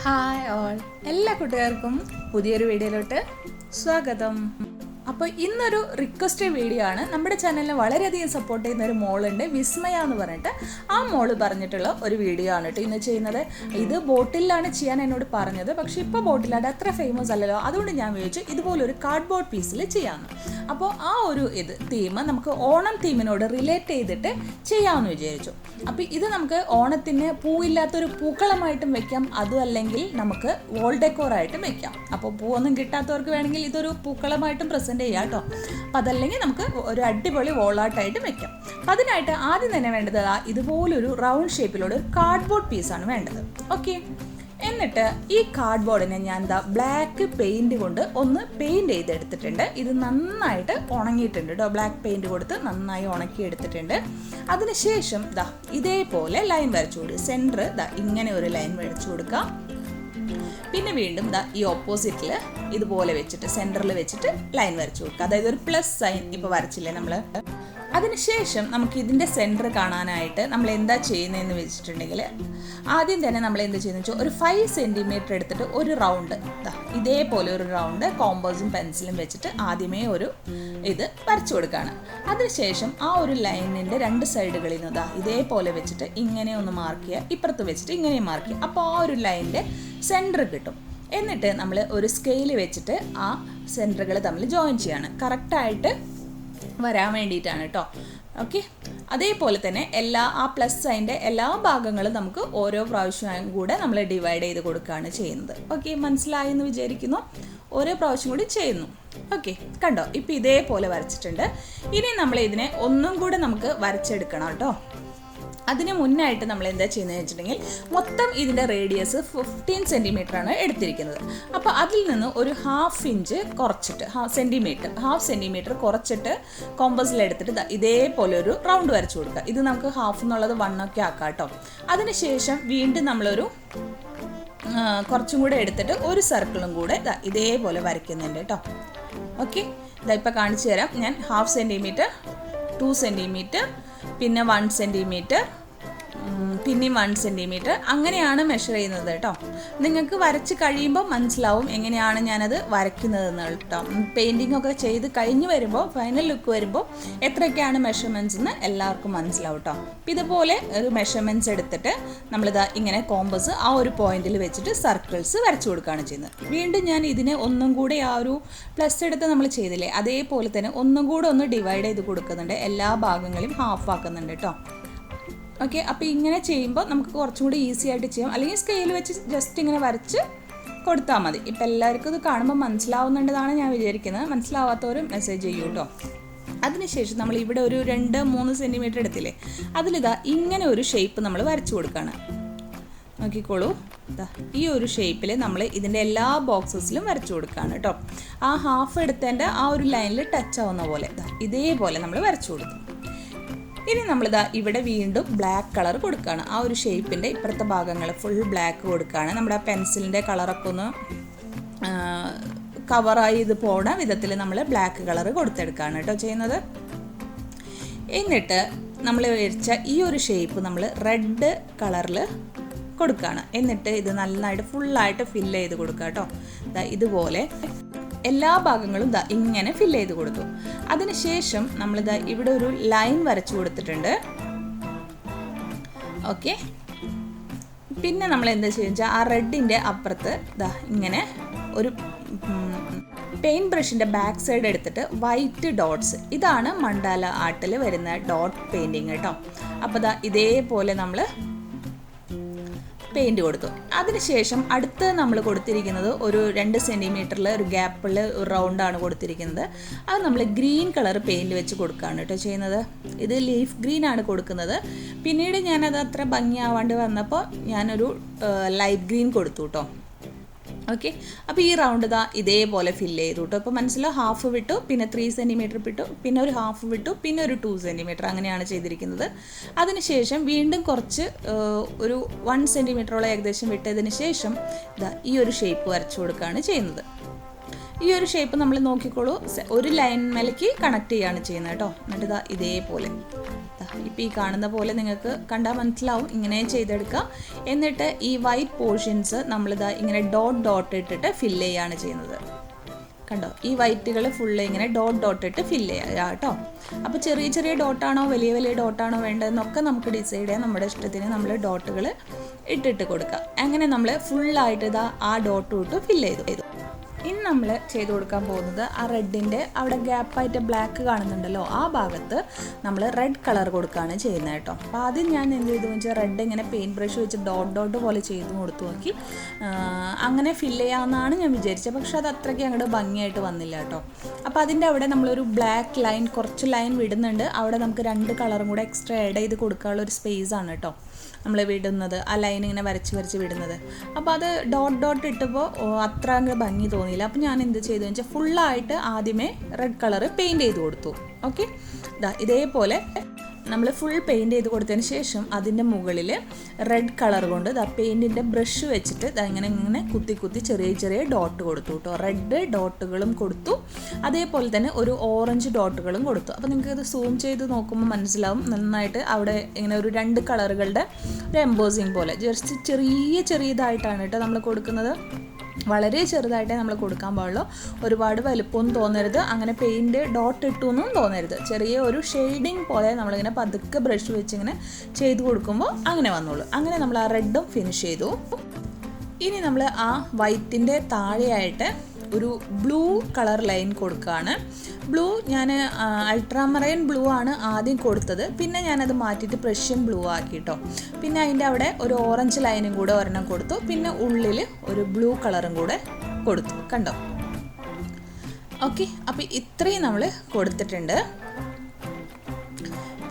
Hi all, എല്ലാ കൂട്ടുകാർക്കും പുതിയൊരു വീഡിയോയിലോട്ട് സ്വാഗതം. അപ്പോൾ ഇന്നൊരു റിക്വസ്റ്റഡ് വീഡിയോ ആണ്. നമ്മുടെ ചാനലിനെ വളരെയധികം സപ്പോർട്ട് ചെയ്യുന്ന ഒരു മോളുണ്ട്, വിസ്മയ എന്ന് പറഞ്ഞിട്ട്. ആ മോള് പറഞ്ഞിട്ടുള്ള ഒരു വീഡിയോ ആണ് കേട്ടോ ഇന്ന് ചെയ്യുന്നത്. ഇത് ബോട്ടിലാണ് ചെയ്യാൻ എന്നോട് പറഞ്ഞത്, പക്ഷേ ഇപ്പോൾ ബോട്ടിലാണ് അത്ര ഫേമസ് അല്ലല്ലോ. അതുകൊണ്ട് ഞാൻ വിചാരിച്ചു ഇതുപോലൊരു കാർഡ്ബോർഡ് പീസിൽ ചെയ്യാമെന്ന്. അപ്പോൾ ആ ഒരു തീം നമുക്ക് ഓണം തീമിനോട് റിലേറ്റ് ചെയ്തിട്ട് ചെയ്യാമെന്ന് വിചാരിച്ചു. അപ്പോൾ ഇത് നമുക്ക് ഓണത്തിന് പൂവില്ലാത്തൊരു പൂക്കളമായിട്ടും വെക്കാം, അതും അല്ലെങ്കിൽ നമുക്ക് വോൾ ഡെക്കോറായിട്ടും വെക്കാം. അപ്പോൾ പൂവൊന്നും കിട്ടാത്തവർക്ക് വേണമെങ്കിൽ ഇതൊരു പൂക്കളമായിട്ടും പ്രസൻറ്റ് ചെയ്യാം കേട്ടോ. അപ്പം അതല്ലെങ്കിൽ നമുക്ക് ഒരു അടിപൊളി വോളാർട്ടായിട്ട് വെക്കാം. അപ്പം അതിനായിട്ട് ആദ്യം തന്നെ വേണ്ടത് ഇതുപോലൊരു റൗണ്ട് ഷേപ്പിലുള്ള ഒരു കാർഡ്ബോർഡ് പീസാണ് വേണ്ടത്. ഓക്കെ, എന്നിട്ട് ഈ കാർഡ്ബോർഡിനെ ഞാൻ ബ്ലാക്ക് പെയിൻറ് കൊണ്ട് ഒന്ന് പെയിൻറ് ചെയ്തെടുത്തിട്ടുണ്ട്. ഇത് നന്നായിട്ട് ഉണങ്ങിയിട്ടുണ്ട് കേട്ടോ. ബ്ലാക്ക് പെയിൻറ് കൊടുത്ത് നന്നായി ഉണക്കി എടുത്തിട്ടുണ്ട്. അതിനുശേഷം ഇതേപോലെ ലൈൻ വരച്ചു കൊടുക്കുക. സെൻറ്റർ ഇങ്ങനെ ഒരു ലൈൻ വരച്ചു കൊടുക്കാം. പിന്നെ വീണ്ടും ഈ ഓപ്പോസിറ്റിൽ ഇതുപോലെ വെച്ചിട്ട് സെൻറ്ററിൽ വെച്ചിട്ട് ലൈൻ വരച്ചു കൊടുക്കുക. അതായത് ഒരു പ്ലസ് സൈൻ ഇപ്പോൾ വരച്ചില്ലേ നമ്മൾ. അതിനുശേഷം നമുക്ക് ഇതിൻ്റെ സെൻറ്റർ കാണാനായിട്ട് നമ്മൾ എന്താ ചെയ്യുന്നതെന്ന് വെച്ചിട്ടുണ്ടെങ്കിൽ ആദ്യം തന്നെ നമ്മൾ എന്താ ചെയ്യുന്നത് വെച്ചാൽ ഒരു 5 സെൻറ്റിമീറ്റർ എടുത്തിട്ട് ഒരു റൗണ്ട് ഇതേപോലെ ഒരു റൗണ്ട് കോമ്പസും പെൻസിലും വെച്ചിട്ട് ആദ്യമേ ഒരു ഇത് വരച്ചു കൊടുക്കുകയാണ്. അതിനുശേഷം ആ ഒരു ലൈനിൻ്റെ 2 സൈഡുകളിൽ നിന്ന് ഇതേപോലെ വെച്ചിട്ട് ഇങ്ങനെ ഒന്ന് മാർക്ക് ചെയ്യുക, ഇപ്പുറത്ത് വെച്ചിട്ട് ഇങ്ങനെ മാർക്ക് ചെയ്യുക. അപ്പോൾ ആ ഒരു ലൈനിൻ്റെ സെൻറ്റർ കിട്ടും. എന്നിട്ട് നമ്മൾ ഒരു സ്കെയിൽ വെച്ചിട്ട് ആ സെൻറ്ററുകൾ തമ്മിൽ ജോയിൻ ചെയ്യാണ്, കറക്റ്റായിട്ട് വരാൻ വേണ്ടിയിട്ടാണ് കേട്ടോ. ഓക്കെ, അതേപോലെ തന്നെ ആ പ്ലസ് സൈൻ്റെ എല്ലാ ഭാഗങ്ങളും നമുക്ക് ഓരോ പ്രാവശ്യം കൂടെ നമ്മൾ ഡിവൈഡ് ചെയ്ത് കൊടുക്കുകയാണ് ചെയ്യുന്നത്. ഓക്കെ, മനസ്സിലായി എന്ന് വിചാരിക്കുന്നു. ഓരോ പ്രാവശ്യം കൂടി ചെയ്യുന്നു. ഓക്കെ, കണ്ടോ, ഇപ്പോൾ ഇതേപോലെ വരച്ചിട്ടുണ്ട്. ഇനി നമ്മൾ ഇതിനെ ഒന്നും കൂടെ നമുക്ക് വരച്ചെടുക്കണം കേട്ടോ. അതിന് മുന്നായിട്ട് നമ്മൾ എന്താ ചെയ്യുന്നത് വെച്ചിട്ടുണ്ടെങ്കിൽ മൊത്തം ഇതിൻ്റെ റേഡിയസ് 15 സെൻറ്റിമീറ്റർ ആണ് എടുത്തിരിക്കുന്നത്. അപ്പോൾ അതിൽ നിന്ന് ഒരു ഹാഫ് ഇഞ്ച് കുറച്ചിട്ട് ഹാഫ് സെൻറ്റിമീറ്റർ കുറച്ചിട്ട് കോമ്പസിലെടുത്തിട്ട് ഇതേപോലെ ഒരു റൗണ്ട് വരച്ചു കൊടുക്കുക. ഇത് നമുക്ക് ഹാഫ് എന്നുള്ളത് 1 ഒക്കെ ആക്കാം കേട്ടോ. അതിനുശേഷം വീണ്ടും നമ്മളൊരു കുറച്ചും കൂടെ എടുത്തിട്ട് ഒരു സർക്കിളും കൂടെ ഇതേപോലെ വരയ്ക്കുന്നുണ്ട് കേട്ടോ. ഓക്കെ, ഇപ്പോൾ കാണിച്ചു തരാം ഞാൻ. ഹാഫ് സെൻറ്റിമീറ്റർ, 2 സെൻറ്റിമീറ്റർ, പിന്നെ 1 സെൻറ്റിമീറ്റർ, പിന്നെയും 1 സെൻറ്റിമീറ്റർ, അങ്ങനെയാണ് മെഷർ ചെയ്യുന്നത് കേട്ടോ. നിങ്ങൾക്ക് വരച്ച് കഴിയുമ്പോൾ മനസ്സിലാവും എങ്ങനെയാണ് ഞാനത് വരയ്ക്കുന്നതെന്ന് കേട്ടോ. പെയിൻറ്റിംഗ് ഒക്കെ ചെയ്ത് കഴിഞ്ഞ് വരുമ്പോൾ ഫൈനൽ ലുക്ക് വരുമ്പോൾ എത്രയൊക്കെയാണ് മെഷർമെൻറ്റ്സ് എന്ന് എല്ലാവർക്കും മനസ്സിലാവും കേട്ടോ. അപ്പോൾ ഇതുപോലെ ഒരു മെഷർമെൻറ്റ്സ് എടുത്തിട്ട് നമ്മളിതാ ഇങ്ങനെ കോമ്പസ് ആ ഒരു പോയിന്റിൽ വെച്ചിട്ട് സർക്കിൾസ് വരച്ചു കൊടുക്കുകയാണ് ചെയ്യുന്നത്. വീണ്ടും ഞാൻ ഇതിനെ ഒന്നും കൂടെ ആ ഒരു പ്ലസ് എടുത്ത് നമ്മൾ ചെയ്തില്ലേ അതേപോലെ തന്നെ ഒന്നും കൂടെ ഒന്ന് ഡിവൈഡ് ചെയ്ത് കൊടുക്കുന്നുണ്ട്. എല്ലാ ഭാഗങ്ങളും ഹാഫ് ആക്കുന്നുണ്ട് കേട്ടോ. ഓക്കെ, അപ്പോൾ ഇങ്ങനെ ചെയ്യുമ്പോൾ നമുക്ക് കുറച്ചും കൂടി ഈസി ആയിട്ട് ചെയ്യാം. അല്ലെങ്കിൽ സ്കെയിൽ വെച്ച് ജസ്റ്റ് ഇങ്ങനെ വരച്ച് കൊടുത്താൽ മതി. ഇപ്പം എല്ലാവർക്കും ഇത് കാണുമ്പോൾ മനസ്സിലാവുന്നുണ്ടെന്നാണ് ഞാൻ വിചാരിക്കുന്നത്. മനസ്സിലാവാത്തവർ മെസ്സേജ് ചെയ്യൂ കേട്ടോ. അതിനുശേഷം നമ്മൾ ഇവിടെ ഒരു 2-3 സെൻറ്റിമീറ്റർ എടുത്തില്ലേ, അതിലിതാ ഇങ്ങനെ ഒരു ഷേപ്പ് നമ്മൾ വരച്ചു കൊടുക്കുകയാണ്. നോക്കിക്കോളൂ, ഈ ഒരു ഷേപ്പിൽ നമ്മൾ ഇതിൻ്റെ എല്ലാ ബോക്സസിലും വരച്ചു കൊടുക്കുകയാണ് കേട്ടോ. ആ ഹാഫ് എടുത്തതിൻ്റെ ആ ഒരു ലൈനിൽ ടച്ച് ആവുന്ന പോലെ ഇതേപോലെ നമ്മൾ വരച്ചു കൊടുക്കും. ഇനി നമ്മളിതാ ഇവിടെ വീണ്ടും ബ്ലാക്ക് കളർ കൊടുക്കുകയാണ്. ആ ഒരു ഷേപ്പിൻ്റെ ഇപ്പുറത്തെ ഭാഗങ്ങൾ ഫുൾ ബ്ലാക്ക് കൊടുക്കുകയാണ്. നമ്മുടെ ആ പെൻസിലിൻ്റെ കളറൊക്കെ ഒന്ന് കവറായി ഇത് പോണ വിധത്തിൽ നമ്മൾ ബ്ലാക്ക് കളർ കൊടുത്തെടുക്കുകയാണ് കേട്ടോ ചെയ്യുന്നത്. എന്നിട്ട് നമ്മൾ വരച്ച ഈ ഒരു ഷേപ്പ് നമ്മൾ റെഡ് കളറിൽ കൊടുക്കുകയാണ്. എന്നിട്ട് ഇത് നന്നായിട്ട് ഫുള്ളായിട്ട് ഫില്ല് ചെയ്ത് കൊടുക്കുക കേട്ടോ. ഇതുപോലെ എല്ലാ ഭാഗങ്ങളും ഇങ്ങനെ ഫില്ല് ചെയ്ത് കൊടുത്തു. അതിനുശേഷം നമ്മളിതാ ഇവിടെ ഒരു ലൈൻ വരച്ചു കൊടുത്തിട്ടുണ്ട്. ഓക്കെ, പിന്നെ നമ്മൾ എന്താ ചെയ്യുക, ആ റെഡിൻ്റെ അപ്പുറത്ത് ഇങ്ങനെ ഒരു പെയിൻറ് ബ്രഷിൻ്റെ ബാക്ക് സൈഡ് എടുത്തിട്ട് വൈറ്റ് ഡോട്ട്സ്, ഇതാണ് മണ്ഡാല ആർട്ടിൽ വരുന്ന ഡോട്ട് പെയിൻറ്റിങ് കേട്ടോ. അപ്പോൾ ഇതേപോലെ നമ്മൾ പെയിൻറ് കൊടുത്തു. അതിനുശേഷം അടുത്ത് നമ്മൾ കൊടുത്തിരിക്കുന്നത് ഒരു 2 സെൻറ്റിമീറ്ററിൽ ഒരു ഗ്യാപ്പിൽ ഒരു റൗണ്ടാണ് കൊടുത്തിരിക്കുന്നത്. അത് നമ്മൾ ഗ്രീൻ കളർ പെയിൻറ് വെച്ച് കൊടുക്കുകയാണ് കേട്ടോ ചെയ്യുന്നത്. ഇത് ലീഫ് ഗ്രീൻ ആണ് കൊടുക്കുന്നത്. പിന്നീട് ഞാനത് അത്ര ഭംഗിയാവാണ്ട് വന്നപ്പോൾ ഞാനൊരു ലൈറ്റ് ഗ്രീൻ കൊടുത്തു കേട്ടോ. ഓക്കെ, അപ്പോൾ ഈ റൗണ്ട് ഇതേപോലെ ഫില്ല് ചെയ്തു കേട്ടോ. ഇപ്പോൾ മനസ്സിലാവും, ഹാഫ് വിട്ടു, പിന്നെ 3 സെൻറ്റിമീറ്റർ വിട്ടു, പിന്നെ ഒരു ഹാഫ് വിട്ടു, പിന്നെ ഒരു 2 സെൻറ്റിമീറ്റർ, അങ്ങനെയാണ് ചെയ്തിരിക്കുന്നത്. അതിനുശേഷം വീണ്ടും കുറച്ച് ഒരു 1 സെൻറ്റിമീറ്ററോളം ഏകദേശം വിട്ടതിന് ശേഷം ഈ ഒരു ഷേപ്പ് വരച്ചു കൊടുക്കുകയാണ് ചെയ്യുന്നത്. ഈ ഒരു ഷേപ്പ് നമ്മൾ നോക്കിക്കോളൂ, ഒരു ലൈൻ മേലേക്ക് കണക്ട് ചെയ്യാണ് ചെയ്യുന്നത് കേട്ടോ. എന്നിട്ട് ഇതാ ഇതേപോലെ ഇപ്പോൾ ഈ കാണുന്ന പോലെ നിങ്ങൾക്ക് കണ്ടാൽ മനസ്സിലാവും, ഇങ്ങനെ ചെയ്തെടുക്കുക. എന്നിട്ട് ഈ വൈറ്റ് പോർഷൻസ് നമ്മളിതാ ഇങ്ങനെ ഡോട്ട് ഇട്ടിട്ട് ഫില്ല് ചെയ്യുകയാണ് ചെയ്യുന്നത്. കണ്ടോ, ഈ വൈറ്റുകൾ ഫുള്ള് ഇങ്ങനെ ഡോട്ട് ഇട്ട് ഫില്ല് ചെയ്യുക കേട്ടോ. അപ്പോൾ ചെറിയ ചെറിയ ഡോട്ടാണോ വലിയ ഡോട്ടാണോ വേണ്ടതെന്നൊക്കെ നമുക്ക് ഡിസൈഡ് ചെയ്യാം. നമ്മുടെ ഇഷ്ടത്തിന് നമ്മൾ ഡോട്ടുകൾ ഇട്ടിട്ട് കൊടുക്കുക. അങ്ങനെ നമ്മൾ ഫുള്ളായിട്ട് ഇതാ ആ ഡോട്ട് ഇട്ട് ഫില്ല് ചെയ്തു. ഇനി നമ്മൾ ചെയ്ത് കൊടുക്കാൻ പോകുന്നത് ആ റെഡിൻ്റെ അവിടെ ഗ്യാപ്പായിട്ട് ബ്ലാക്ക് കാണുന്നുണ്ടല്ലോ, ആ ഭാഗത്ത് നമ്മൾ റെഡ് കളർ കൊടുക്കുകയാണ് ചെയ്യുന്നത് കേട്ടോ. അപ്പോൾ ആദ്യം ഞാൻ എന്ത് ചെയ്തു വെച്ചാൽ റെഡ് ഇങ്ങനെ പെയിൻറ്റ് ബ്രഷ് വെച്ച് ഡോട്ട് പോലെ ചെയ്ത് കൊടുത്തു നോക്കി. അങ്ങനെ ഫില്ല് ചെയ്യാമെന്നാണ് ഞാൻ വിചാരിച്ചത്, പക്ഷെ അത് അത്രയ്ക്ക് അങ്ങോട്ട് ഭംഗിയായിട്ട് വന്നില്ല കേട്ടോ. അപ്പോൾ അതിൻ്റെ അവിടെ നമ്മളൊരു ബ്ലാക്ക് ലൈൻ, കുറച്ച് ലൈൻ വിടുന്നുണ്ട്. അവിടെ നമുക്ക് 2 കളറും കൂടെ എക്സ്ട്രാ ആഡ് ചെയ്ത് കൊടുക്കാനുള്ള ഒരു സ്പേസ് ആണ് കേട്ടോ നമ്മൾ വിടുന്നത്, ആ ലൈൻ ഇങ്ങനെ വരച്ച് വിടുന്നത്. അപ്പോൾ അത് ഡോട്ട് ഇട്ടപ്പോൾ അത്ര അങ്ങ് ഭംഗി തോന്നിയില്ല. അപ്പോൾ ഞാൻ എന്ത് ചെയ്തു വെച്ചാൽ ഫുള്ളായിട്ട് ആദ്യമേ റെഡ് കളർ പെയിൻറ്റ് ചെയ്ത് കൊടുത്തു. ഓക്കെ, ഇതേപോലെ നമ്മൾ ഫുൾ പെയിൻറ്റ് ചെയ്ത് കൊടുത്തതിന് ശേഷം അതിൻ്റെ മുകളിൽ റെഡ് കളർ കൊണ്ട് പെയിൻറ്റിൻ്റെ ബ്രഷ് വെച്ചിട്ട് ഇങ്ങനെ കുത്തി ചെറിയ ഡോട്ട് കൊടുത്തു കേട്ടോ. റെഡ് ഡോട്ടുകളും കൊടുത്തു, അതേപോലെ തന്നെ ഒരു ഓറഞ്ച് ഡോട്ടുകളും കൊടുത്തു. അപ്പോൾ നിങ്ങൾക്ക് ഇത് സൂം ചെയ്ത് നോക്കുമ്പോൾ മനസ്സിലാവും നന്നായിട്ട്. അവിടെ ഇങ്ങനെ ഒരു 2 കളറുകളുടെ ഒരു എംബോസിങ് പോലെ ജസ്റ്റ് ചെറിയതായിട്ടാണ് കേട്ടോ നമ്മൾ കൊടുക്കുന്നത്. വളരെ ചെറുതായിട്ടേ നമ്മൾ കൊടുക്കാൻ പാടുള്ളൂ. ഒരുപാട് വലുപ്പമൊന്നും തോന്നരുത്, അങ്ങനെ പെയിൻറ്റ് ഡോട്ട് ഇട്ടു എന്നും തോന്നരുത്. ചെറിയ ഒരു ഷെയ്ഡിങ് പോലെ നമ്മളിങ്ങനെ പതുക്കെ ബ്രഷ് വെച്ച് ഇങ്ങനെ ചെയ്ത് കൊടുക്കുമ്പോൾ അങ്ങനെ വന്നോളൂ. അങ്ങനെ നമ്മൾ ആ റെഡും ഫിനിഷ് ചെയ്തു. ഇനി നമ്മൾ ആ വൈറ്റിൻ്റെ താഴെയായിട്ട് ഒരു ബ്ലൂ കളർ ലൈൻ കൊടുക്കുകയാണ്. ബ്ലൂ ഞാൻ അൾട്രാമറൈൻ ബ്ലൂ ആണ് ആദ്യം കൊടുത്തത്, പിന്നെ ഞാനത് മാറ്റിയിട്ട് പ്രഷ്യൻ ബ്ലൂ ആക്കി കേട്ടോ. പിന്നെ അതിൻ്റെ അവിടെ ഒരു ഓറഞ്ച് ലൈനും കൂടെ ഒരെണ്ണം കൊടുത്തു, പിന്നെ ഉള്ളിൽ ഒരു ബ്ലൂ കളറും കൂടെ കൊടുത്തു. കണ്ടോ? ഓക്കെ, അപ്പോൾ ഇത്രയും നമ്മൾ കൊടുത്തിട്ടുണ്ട്.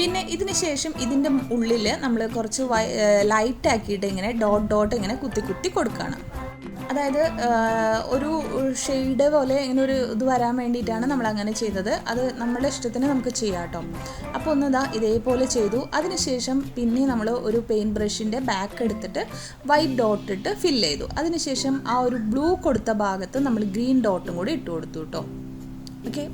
പിന്നെ ഇതിന് ശേഷം ഇതിൻ്റെ ഉള്ളിൽ നമ്മൾ കുറച്ച് ലൈറ്റ് ആക്കിയിട്ട് ഇങ്ങനെ ഡോട്ട് ഇങ്ങനെ കുത്തി കൊടുക്കുകയാണ്. അതായത് ഒരു ഷെയ്ഡ് പോലെ ഇങ്ങനെ ഒരു ഇത് വരാൻ വേണ്ടിയിട്ടാണ് നമ്മൾ അങ്ങനെ ചെയ്തത്. അത് നമ്മുടെ ഇഷ്ടത്തിന് നമുക്ക് ചെയ്യാം കേട്ടോ. അപ്പോൾ ഒന്ന് ഇതേപോലെ ചെയ്തു. അതിനുശേഷം പിന്നെ നമ്മൾ ഒരു പെയിൻറ്റ് ബ്രഷിൻ്റെ ബാക്ക് എടുത്തിട്ട് വൈറ്റ് ഡോട്ട് ഇട്ട് ഫില്ല് ചെയ്തു. അതിനുശേഷം ആ ഒരു ബ്ലൂ കൊടുത്ത ഭാഗത്ത് നമ്മൾ ഗ്രീൻ ഡോട്ടും കൂടി ഇട്ട് കൊടുത്തു കേട്ടോ. ഓക്കെ,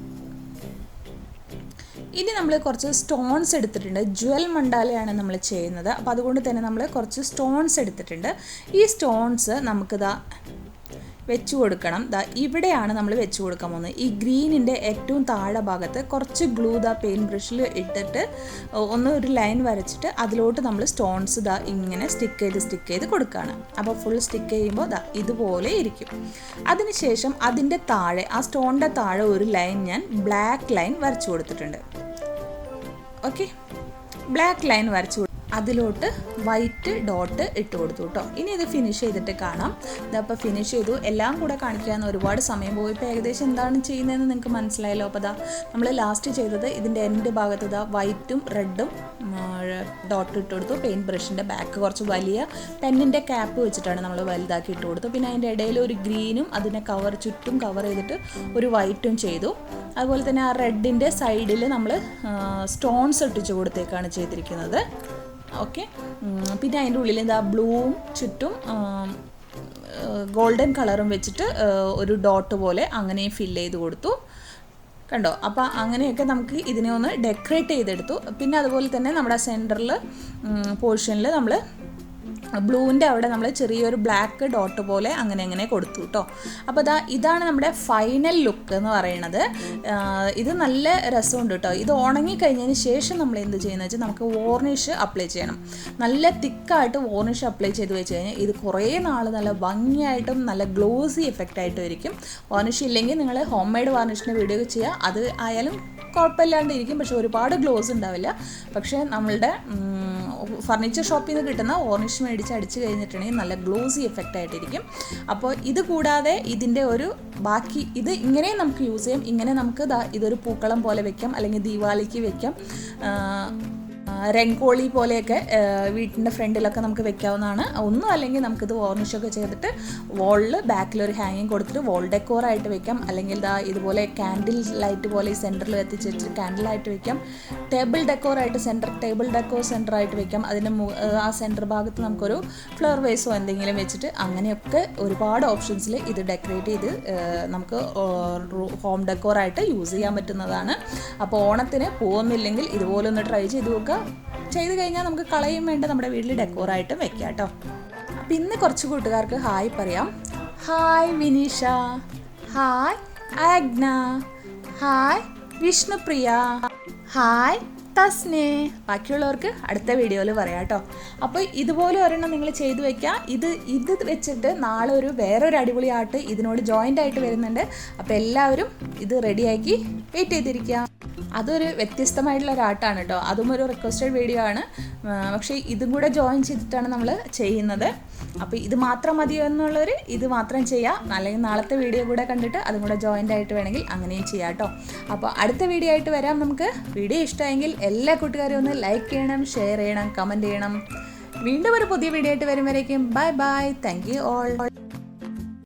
ഇനി നമ്മൾ കുറച്ച് സ്റ്റോൺസ് എടുത്തിട്ടുണ്ട്. ജ്വൽ മണ്ടാലയാണ് നമ്മൾ ചെയ്യുന്നത്. അപ്പോൾ അതുകൊണ്ട് തന്നെ നമ്മൾ കുറച്ച് സ്റ്റോൺസ് എടുത്തിട്ടുണ്ട്. ഈ സ്റ്റോൺസ് നമുക്കിതാ വെച്ച് കൊടുക്കണം. ഇവിടെയാണ് നമ്മൾ വെച്ച് കൊടുക്കാൻ പോകുന്നത്. ഈ ഗ്രീനിൻ്റെ ഏറ്റവും താഴെ ഭാഗത്ത് കുറച്ച് ഗ്ലൂ പെയിൻറ്റ് ബ്രഷിൽ ഇട്ടിട്ട് ഒരു ലൈൻ വരച്ചിട്ട് അതിലോട്ട് നമ്മൾ സ്റ്റോൺസ് ഇങ്ങനെ സ്റ്റിക്ക് ചെയ്ത് കൊടുക്കുകയാണ്. അപ്പോൾ ഫുൾ സ്റ്റിക്ക് ചെയ്യുമ്പോൾ ഇതുപോലെ ഇരിക്കും. അതിനുശേഷം അതിൻ്റെ താഴെ, ആ സ്റ്റോണിൻ്റെ താഴെ ഒരു ലൈൻ ഞാൻ ബ്ലാക്ക് ലൈൻ വരച്ചു കൊടുത്തിട്ടുണ്ട്. ഓക്കെ, ബ്ലാക്ക് ലൈൻ വരച്ചു അതിലോട്ട് വൈറ്റ് ഡോട്ട് ഇട്ട് കൊടുത്തു കേട്ടോ. ഇനി ഇത് ഫിനിഷ് ചെയ്തിട്ട് കാണാം. ഇതപ്പോൾ ഫിനിഷ് ചെയ്തു. എല്ലാം കൂടെ കാണിക്കാമെന്ന് ഒരുപാട് സമയം പോയി. ഇപ്പോൾ ഏകദേശം എന്താണ് ചെയ്യുന്നതെന്ന് നിങ്ങൾക്ക് മനസ്സിലായല്ലോ. അപ്പോൾ നമ്മൾ ലാസ്റ്റ് ചെയ്തത് ഇതിൻ്റെ എൻഡ് ഭാഗത്ത് വൈറ്റും റെഡും ഡോട്ട് ഇട്ട് കൊടുത്തു. പെയിൻറ്റ് ബ്രഷിൻ്റെ ബാക്ക് കുറച്ച് വലിയ പെന്നിൻ്റെ ക്യാപ്പ് വെച്ചിട്ടാണ് നമ്മൾ വലുതാക്കി ഇട്ട് കൊടുത്തു. പിന്നെ അതിൻ്റെ ഇടയിൽ ഒരു ഗ്രീനും അതിനെ ചുറ്റും കവർ ചെയ്തിട്ട് ഒരു വൈറ്റും ചെയ്തു. അതുപോലെ തന്നെ ആ റെഡിൻ്റെ സൈഡിൽ നമ്മൾ സ്റ്റോൺസ് ഒട്ടിച്ച് കൊടുത്തേക്കാണ് ചെയ്തിരിക്കുന്നത്. ഓക്കെ, പിന്നെ അതിൻ്റെ ഉള്ളിൽ ബ്ലൂവും ചുറ്റും ഗോൾഡൻ കളറും വെച്ചിട്ട് ഒരു ഡോട്ട് പോലെ അങ്ങനെ ഫില്ല് ചെയ്ത് കൊടുത്തു. കണ്ടോ? അപ്പോൾ അങ്ങനെയൊക്കെ നമുക്ക് ഇതിനെ ഒന്ന് ഡെക്കറേറ്റ് ചെയ്തെടുത്തു. പിന്നെ അതുപോലെ തന്നെ നമ്മുടെ സെൻറ്ററിൽ പോർഷനിൽ നമ്മൾ ബ്ലൂവിൻ്റെ അവിടെ നമ്മൾ ചെറിയൊരു ബ്ലാക്ക് ഡോട്ട് പോലെ അങ്ങനെ കൊടുത്തു കേട്ടോ. അപ്പോൾ ഇതാണ് നമ്മുടെ ഫൈനൽ ലുക്ക് എന്ന് പറയുന്നത്. ഇത് നല്ല രസമുണ്ട് കേട്ടോ. ഇത് ഉണങ്ങിക്കഴിഞ്ഞതിന് ശേഷം നമ്മൾ എന്ത് ചെയ്യുന്നത് വെച്ചാൽ നമുക്ക് വാർണിഷ് അപ്ലൈ ചെയ്യണം. നല്ല തിക്കായിട്ട് വാർണിഷ് അപ്ലൈ ചെയ്ത് വെച്ച് കഴിഞ്ഞാൽ ഇത് കുറേ നാൾ നല്ല ഭംഗിയായിട്ടും നല്ല ഗ്ലോസി എഫക്റ്റായിട്ടും ഇരിക്കും. വാർണിഷ് ഇല്ലെങ്കിൽ നിങ്ങൾ ഹോം മെയ്ഡ് വാർണിഷിൻ്റെ വീഡിയോ ചെയ്യുക, അത് ആയാലും കുഴപ്പമില്ലാണ്ട് ഇരിക്കും. പക്ഷേ ഒരുപാട് ഗ്ലോസ് ഉണ്ടാവില്ല. പക്ഷേ നമ്മളുടെ ഫർണിച്ചർ ഷോപ്പിൽ നിന്ന് കിട്ടുന്ന വാർണിഷ് മേടിച്ച് അടിച്ച് കഴിഞ്ഞിട്ടുണ്ടെങ്കിൽ നല്ല ഗ്ലോസി എഫക്റ്റ് ആയിട്ടിരിക്കും. അപ്പോൾ ഇത് കൂടാതെ ഇതിൻ്റെ ഒരു ബാക്കി ഇത് ഇങ്ങനെയും നമുക്ക് യൂസ് ചെയ്യാം. ഇങ്ങനെ നമുക്ക് ഇതൊരു പൂക്കളം പോലെ വെക്കാം, അല്ലെങ്കിൽ ദീപാവലിക്ക് വെക്കാം. രംഗോളി പോലെയൊക്കെ വീട്ടിൻ്റെ ഫ്രണ്ടിലൊക്കെ നമുക്ക് വെക്കാവുന്നതാണ്. ഒന്നും അല്ലെങ്കിൽ നമുക്കിത് വാർണിഷൊക്കെ ചെയ്തിട്ട് വോളിൽ ബാക്കിലൊരു ഹാങ്ങിങ് കൊടുത്തിട്ട് വോൾ ഡെക്കോറായിട്ട് വെക്കാം. അല്ലെങ്കിൽ ഇതുപോലെ ക്യാൻഡിൽ ലൈറ്റ് പോലെ ഈ സെൻറ്ററിൽ എത്തിച്ച് വെച്ചിട്ട് ക്യാൻഡിലായിട്ട് വെക്കാം. ടേബിൾ ഡെക്കോറായിട്ട് ടേബിൾ ഡെക്കോർ സെൻറ്ററായിട്ട് വെക്കാം. അതിൻ്റെ ആ സെൻറ്റർ ഭാഗത്ത് നമുക്കൊരു ഫ്ലവർ വേസോ എന്തെങ്കിലും വെച്ചിട്ട് അങ്ങനെയൊക്കെ ഒരുപാട് ഓപ്ഷൻസിൽ ഇത് ഡെക്കറേറ്റ് ചെയ്ത് നമുക്ക് ഹോം ഡെക്കോറായിട്ട് യൂസ് ചെയ്യാൻ പറ്റുന്നതാണ്. അപ്പോൾ ഓണത്തിന് പോകുന്നില്ലെങ്കിൽ ഇതുപോലെ ഒന്ന് ട്രൈ ചെയ്ത് നോക്കുക. ചെയ്ത് കഴിഞ്ഞാൽ നമുക്ക് കളയും വേണ്ട, നമ്മുടെ വീട്ടിൽ ഡെക്കോറായിട്ടും വെക്കാം കേട്ടോ. അപ്പം ഇന്ന് കുറച്ച് കൂട്ടുകാർക്ക് ഹായ് പറയാം. Hi Vineesha, hi Agna, hi Vishnupriya, hi Thasne. ബാക്കിയുള്ളവർക്ക് അടുത്ത വീഡിയോയിൽ പറയാം കേട്ടോ. അപ്പോൾ ഇതുപോലെ ഒരെണ്ണം നിങ്ങൾ ചെയ്തു വയ്ക്കുക. ഇത് വെച്ചിട്ട് നാളെ വേറൊരു അടിപൊളി ആർട്ട് ഇതിനോട് ജോയിൻ്റ് ആയിട്ട് വരുന്നുണ്ട്. അപ്പോൾ എല്ലാവരും ഇത് റെഡിയാക്കി വെയിറ്റ് ചെയ്തിരിക്കുക. അതൊരു വ്യത്യസ്തമായിട്ടുള്ള ഒരു ആർട്ടാണ് കേട്ടോ. അതും ഒരു റിക്വസ്റ്റഡ് വീഡിയോ ആണ്. പക്ഷേ ഇതും കൂടെ ജോയിൻ ചെയ്തിട്ടാണ് നമ്മൾ ചെയ്യുന്നത്. അപ്പോൾ ഇത് മാത്രം മതിയോ എന്നുള്ളവർ ഇത് മാത്രം ചെയ്യാം. അല്ലെങ്കിൽ നാളത്തെ വീഡിയോ കൂടെ കണ്ടിട്ട് അതും കൂടെ ജോയിൻ്റ് ആയിട്ട് വേണമെങ്കിൽ അങ്ങനെയും ചെയ്യാം കേട്ടോ. അപ്പോൾ അടുത്ത വീഡിയോ ആയിട്ട് വരാം നമുക്ക്. വീഡിയോ ഇഷ്ടമായെങ്കിൽ എല്ലാ കൂട്ടുകാരും ഒന്ന് ലൈക്ക് ചെയ്യണം, ഷെയർ ചെയ്യണം, കമൻറ്റ് ചെയ്യണം. വീണ്ടും ഒരു പുതിയ വീഡിയോ ആയിട്ട് വരുമ്പോഴേക്കും bye bye. Thank you all.